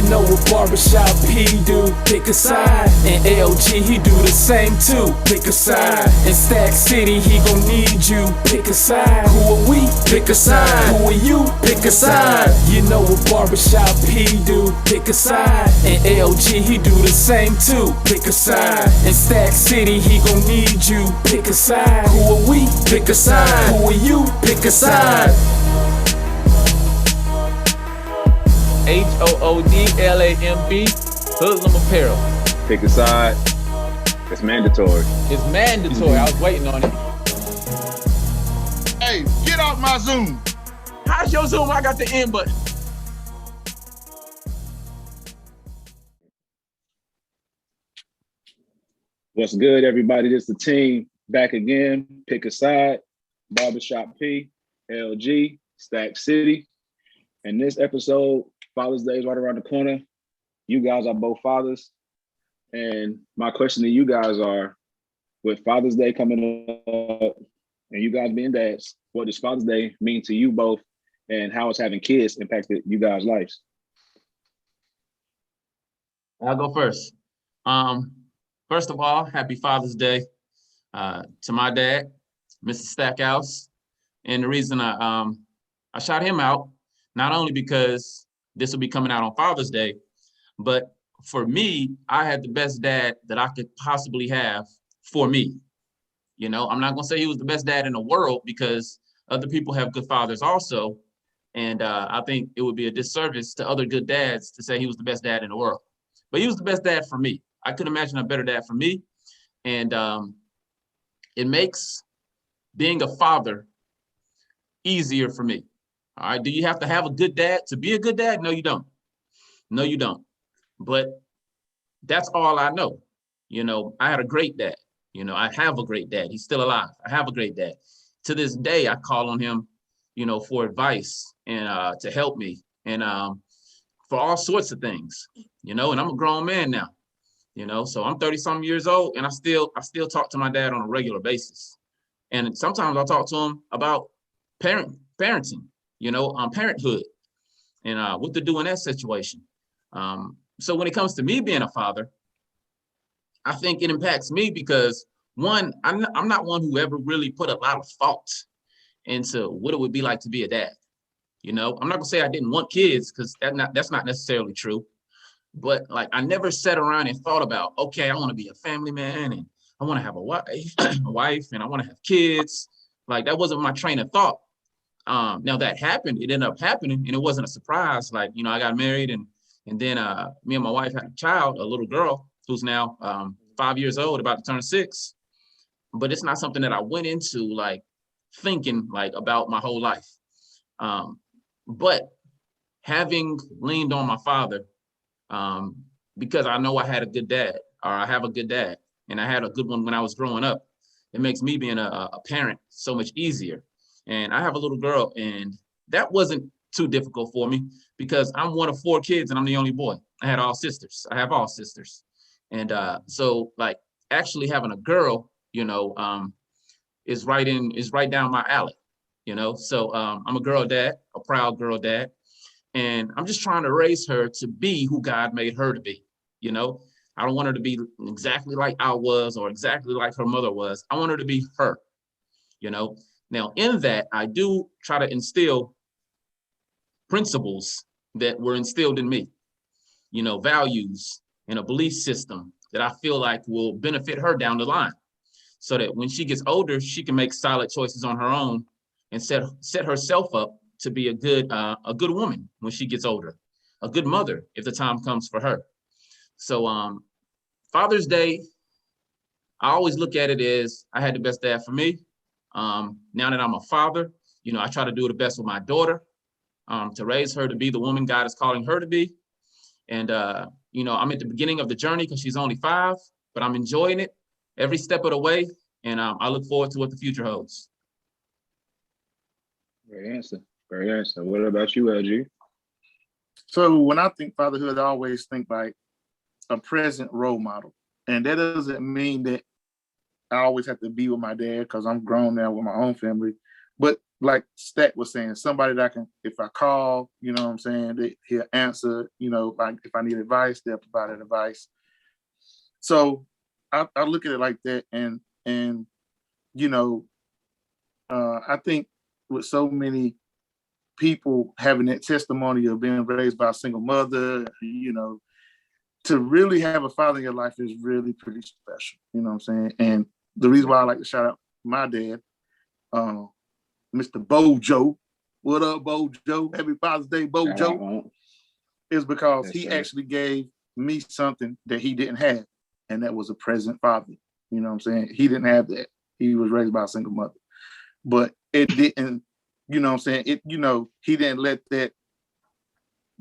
know what Barbershop P do, pick a side. And LG, he do the same too, pick a side. In Stack City, he gon' need you, pick a side. Who are we? Pick a side. Who are you? Pick a side. You know what Barbershop P do, pick a side. And LG, he do the same too, pick a side. In Stack City, he gon' need you, pick a side. Who are we? Pick a side. Who are you? Pick a side. Hoodlamb, Hoodlamb Apparel. Pick a side. It's mandatory. It's mandatory. I was waiting on it. Hey, get off my Zoom. How's your Zoom? I got the end button. What's good, everybody? This is the team back again. Pick a side. Barbershop P, LG, Stack City. And this episode, Father's Day is right around the corner. You guys are both fathers. And my question to you guys are, with Father's Day coming up and you guys being dads, what does Father's Day mean to you both, and how has having kids impacted you guys' lives? I'll go first. First of all, happy Father's Day to my dad, Mr. Stackhouse. And the reason I shot him out, not only because this will be coming out on Father's Day, but for me, I had the best dad that I could possibly have for me. You know, I'm not gonna say he was the best dad in the world, because other people have good fathers also. And I think it would be a disservice to other good dads to say he was the best dad in the world. But he was the best dad for me. I couldn't imagine a better dad for me. And it makes being a father easier for me. All right, do you have to have a good dad to be a good dad? No, you don't. No, you don't. But that's all I know. You know, I had a great dad. You know, I have a great dad. He's still alive. I have a great dad. To this day, I call on him, you know, for advice and to help me, and for all sorts of things, you know, and I'm a grown man now, you know, so I'm 30-something years old, and I still talk to my dad on a regular basis. And sometimes I'll talk to him about parenting, you know, parenthood, and what to do in that situation. So when it comes to me being a father, I think it impacts me because, one, I'm not one who ever really put a lot of thought into what it would be like to be a dad. You know, I'm not gonna say I didn't want kids, because that's not necessarily true. But like, I never sat around and thought about, okay, I want to be a family man, and I want to have a wife, and I want to have kids. Like, that wasn't my train of thought. Now that happened, it ended up happening, and it wasn't a surprise. Like, you know, I got married, and then me and my wife had a child, a little girl who's now 5 years old, about to turn 6. But it's not something that I went into like thinking like about my whole life. But having leaned on my father, because I know I had a good dad, or I have a good dad, and I had a good one when I was growing up, it makes me being a parent so much easier. And I have a little girl, and that wasn't too difficult for me, because I'm one of 4 kids and I'm the only boy. I have all sisters. And so like, actually having a girl, you know, is right down my alley, you know. So I'm a girl dad, a proud girl dad, and I'm just trying to raise her to be who God made her to be. You know, I don't want her to be exactly like I was, or exactly like her mother was. I want her to be her, you know. Now, in that, I do try to instill principles that were instilled in me, you know, values and a belief system that I feel like will benefit her down the line, so that when she gets older, she can make solid choices on her own and set herself up to be a good woman when she gets older, a good mother if the time comes for her. So Father's Day, I always look at it as I had the best dad for me. Now that I'm a father, you know, I try to do the best with my daughter, to raise her to be the woman God is calling her to be. And you know, I'm at the beginning of the journey because she's only 5, but I'm enjoying it every step of the way, and I look forward to what the future holds. Great answer. Great answer. What about you, LG? So when I think fatherhood, I always think like a present role model. And that doesn't mean that I always have to be with my dad, because I'm grown now with my own family. But like Stack was saying, somebody that I can, if I call, you know what I'm saying, he'll answer, you know, like if I need advice, they'll provide advice. So I look at it like that. And you know, I think with so many people having that testimony of being raised by a single mother, you know, to really have a father in your life is really pretty special. You know what I'm saying? And the reason why I like to shout out my dad, Mr. Bojo. What up, Bojo? Happy Father's Day, Bojo. Is because he actually gave me something that he didn't have, and that was a present father. You know what I'm saying? He didn't have that. He was raised by a single mother. But it didn't, you know what I'm saying? It, you know, he didn't let that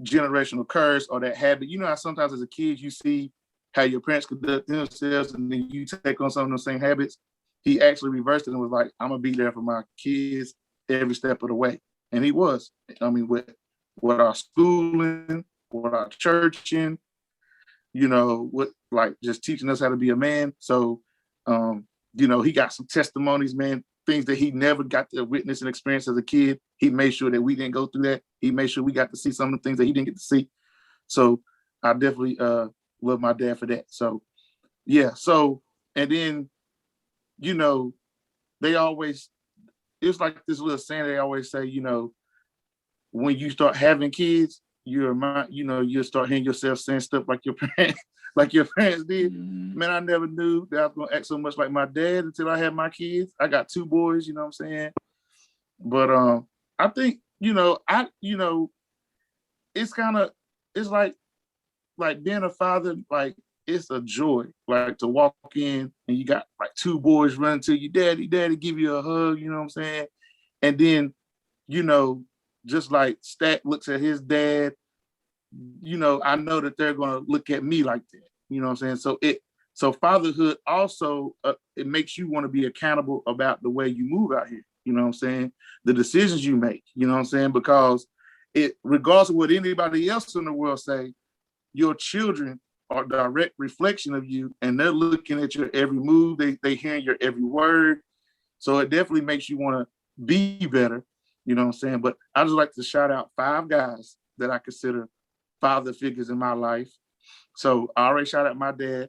generational curse or that habit. You know how sometimes as a kid you see how your parents conduct themselves and then you take on some of those same habits. He actually reversed it and was like, I'm gonna be there for my kids every step of the way. And he was. I mean, with our schooling, with our churching, you know, with like just teaching us how to be a man. So you know, he got some testimonies, man, things that he never got to witness and experience as a kid. He made sure that we didn't go through that. He made sure we got to see some of the things that he didn't get to see. So I definitely love my dad for that. So yeah, so, and then, you know, they always, it's like this little saying they always say, you know, when you start having kids, you'll start hearing yourself saying stuff like your parents, like your parents did. Mm-hmm. Man, I never knew that I was gonna act so much like my dad until I had my kids. I got 2 boys, you know what I'm saying? But I think, it's kind of, it's like being a father, like it's a joy, like to walk in and you got like 2 boys running to you, daddy, give you a hug, you know what I'm saying? And then, you know, just like Stack looks at his dad, you know, I know that they're going to look at me like that, you know what I'm saying? So fatherhood also, it makes you want to be accountable about the way you move out here, you know what I'm saying? The decisions you make, you know what I'm saying? Because it, regardless of what anybody else in the world say, your children are a direct reflection of you, and they're looking at your every move. They hearing your every word. So it definitely makes you want to be better, you know what I'm saying? But I just like to shout out 5 guys that I consider father figures in my life. So I already shout out my dad,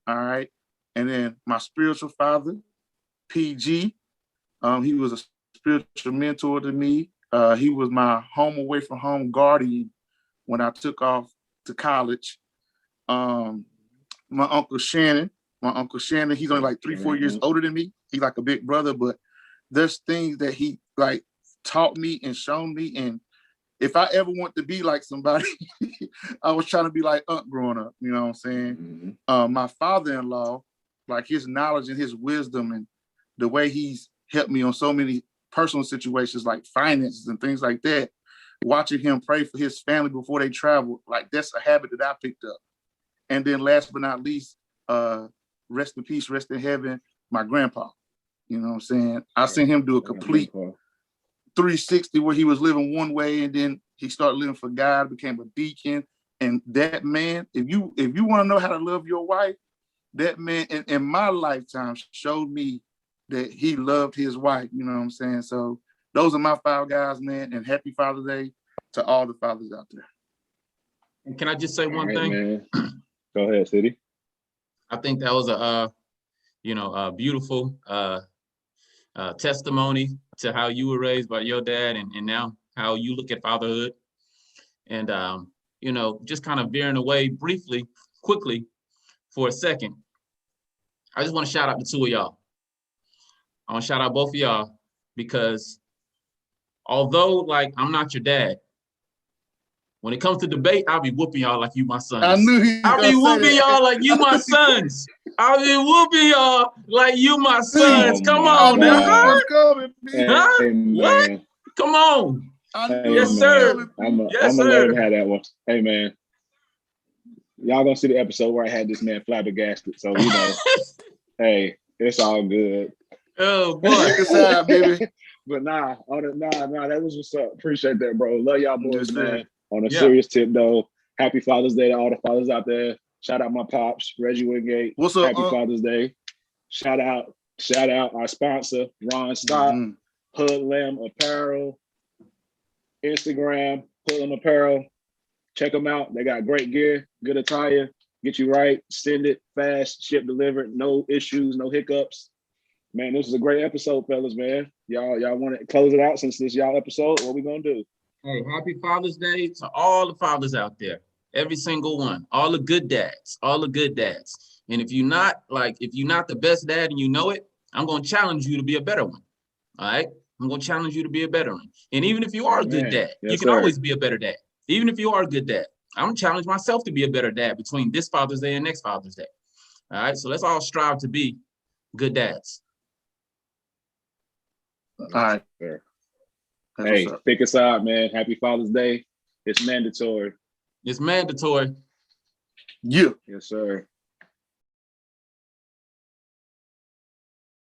all right? And then my spiritual father, PG, he was a spiritual mentor to me. He was my home away from home guardian when I took off to college. My Uncle Shannon, he's only like 3-4 years older than me. He's like a big brother, but there's things that he like taught me and shown me. And if I ever want to be like somebody, I was trying to be like Unc growing up, you know what I'm saying? Mm-hmm. My father-in-law, like his knowledge and his wisdom and the way he's helped me on so many personal situations like finances and things like that, watching him pray for his family before they travel, like that's a habit that I picked up. And then last but not least, rest in peace, rest in heaven, my grandpa. You know what I'm saying? I seen him do a complete 360 where he was living one way and then he started living for God, became a deacon. And that man, if you want to know how to love your wife, that man in my lifetime showed me that he loved his wife. You know what I'm saying? So those are my 5 guys, man. And happy Father's Day to all the fathers out there. And can I just say one thing? Man. Go ahead, City. I think that was a beautiful testimony to how you were raised by your dad and now how you look at fatherhood. And, just kind of veering away quickly for a second. I just want to shout out the 2 of y'all. I want to shout out both of y'all because although like I'm not your dad, when it comes to debate, I'll be whooping y'all like you my sons. I'll be whooping y'all like you my sons. I'll be whooping y'all like you my sons. Come on, now. Huh? What? Come on. Yes, sir. I'm gonna let him have that one. Hey, man. Y'all gonna see the episode where I had this man flabbergasted. So, hey, it's all good. Oh, boy. It's out, baby. But nah, that was what's up. Appreciate that, bro. Love y'all boys, man. On a serious tip, though, happy Father's Day to all the fathers out there. Shout out my pops, Reggie Wingate. What's up? Happy Father's Day. Shout out our sponsor, Ron Scott, Hoodlamb Apparel, Instagram, Hoodlamb Apparel. Check them out. They got great gear, good attire, get you right, send it fast, ship delivered, no issues, no hiccups. Man, this is a great episode, fellas, man. Y'all want to close it out since this y'all episode? What we gonna do? Hey, happy Father's Day to all the fathers out there. Every single one. All the good dads. All the good dads. And if you're not the best dad and you know it, I'm gonna challenge you to be a better one. All right. I'm gonna challenge you to be a better one. And even if you are a good dad, you can always be a better dad. Even if you are a good dad, I'm gonna challenge myself to be a better dad between this Father's Day and next Father's Day. All right. So let's all strive to be good dads. All right. Sure. That's Hey, what's up. pick a side, man. Happy Father's Day. It's mandatory. It's mandatory. Yeah. Yes, sir.